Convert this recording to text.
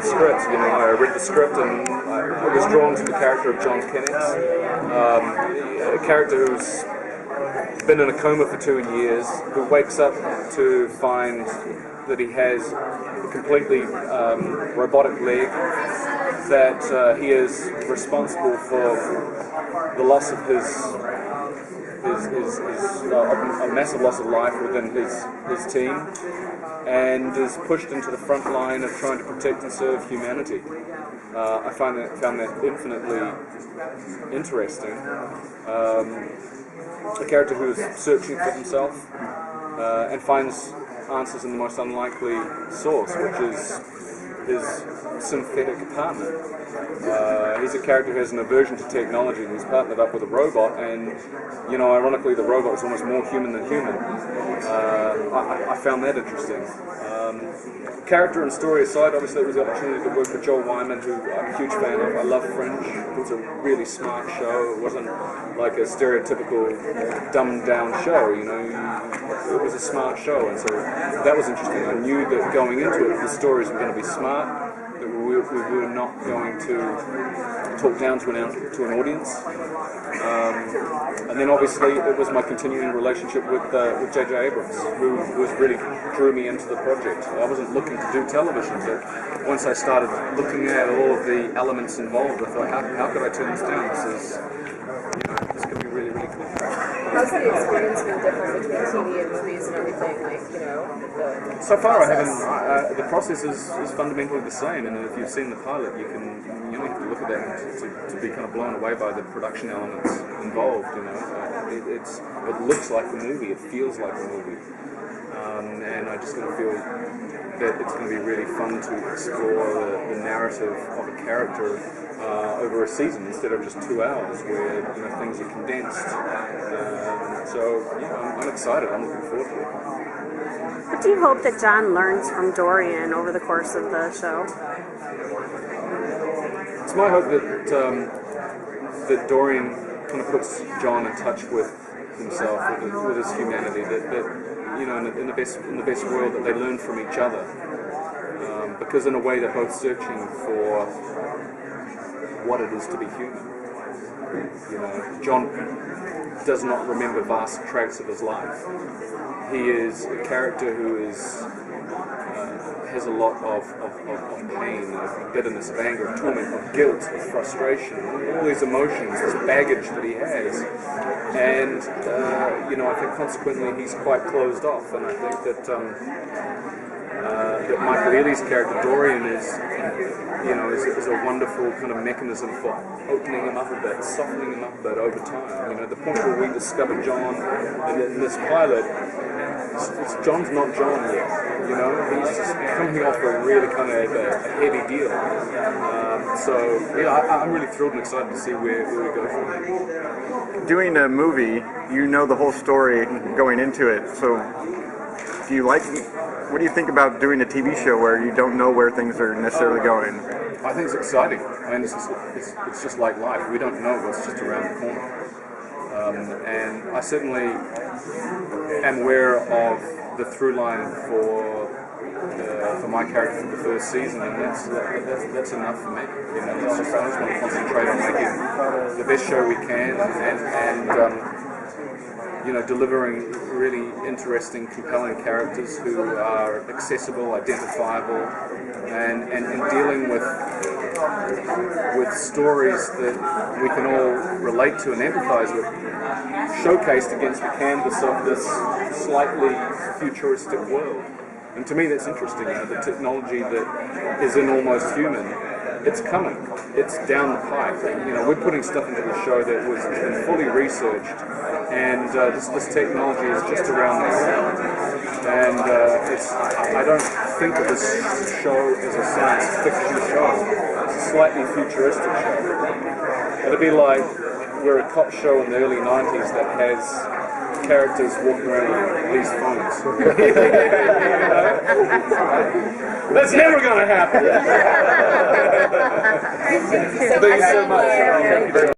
the script. You know, I read the script and I was drawn to the character of John Kennex, a character who's been in a coma for 2 years, who wakes up to find that he has a completely robotic leg, that he is responsible for the loss of a massive loss of life within his team, and is pushed into the front line of trying to protect and serve humanity. I found that infinitely interesting. A character who is searching for himself and finds answers in the most unlikely source, which is his synthetic partner. He's a character who has an aversion to technology, and he's partnered up with a robot, and, you know, ironically the robot is almost more human than human. I found that interesting. Character and story aside, obviously it was the opportunity to work with Joel Wyman, who I'm a huge fan of. I love Fringe. It was a really smart show. It wasn't like a stereotypical dumbed down show, you know. It was a smart show, and so that was interesting. I knew that going into it, the stories were going to be smart, that we were not going to talk down to an audience. And then obviously it was my continuing relationship with J.J. Abrams, who really drew me into the project. I wasn't looking to do television, but once I started looking at all of the elements involved, I thought, how could I turn this down? This could be really, really cool. How's the experience been different between TV and movies and everything? So far, I haven't. The process is fundamentally the same, and if you've seen the pilot, you only have to look at that to be kind of blown away by the production elements involved. You know, it looks like the movie, it feels like the movie, and I just feel that it's going to be really fun to explore the narrative of a character over a season instead of just 2 hours, where things are condensed. So yeah, I'm excited. I'm looking forward to it. What do you hope that John learns from Dorian over the course of the show? It's my hope that Dorian kind of puts John in touch with himself, with his humanity. That in the best world, that they learn from each other. Because in a way, they're both searching for what it is to be human. John does not remember vast tracts of his life. He is a character who has a lot of pain, of bitterness, of anger, of torment, of guilt, of frustration, all these emotions, this baggage that he has. And, I think consequently he's quite closed off. And I think that Mike Leahy's character, Dorian, is a wonderful kind of mechanism for opening him up a bit, softening him up a bit over time. The point where we discover John in this pilot, John's not John yet. He's just coming off a really kind of a heavy deal. I'm really thrilled and excited to see where we go from here. Doing a movie, you know the whole story going into it. So, what do you think about doing a TV show where you don't know where things are necessarily going? I think it's exciting. It's just like life. We don't know what's just around the corner. And I certainly am aware of the through line for my character for the first season, and that's enough for me. I just want to concentrate on making the best show we can, and delivering really interesting, compelling characters who are accessible, identifiable, and dealing with stories that we can all relate to and empathize with, showcased against the canvas of this slightly futuristic world. And to me that's interesting, the technology that is in Almost Human, it's coming. It's down the pipe. We're putting stuff into the show that was fully researched, and this technology is just around the corner. And I don't think of this show as a science fiction show. It's a slightly futuristic show. It'd be like we're a cop show in the early 90s that has characters walking around with these phones. That's never going to happen. Thank you so much.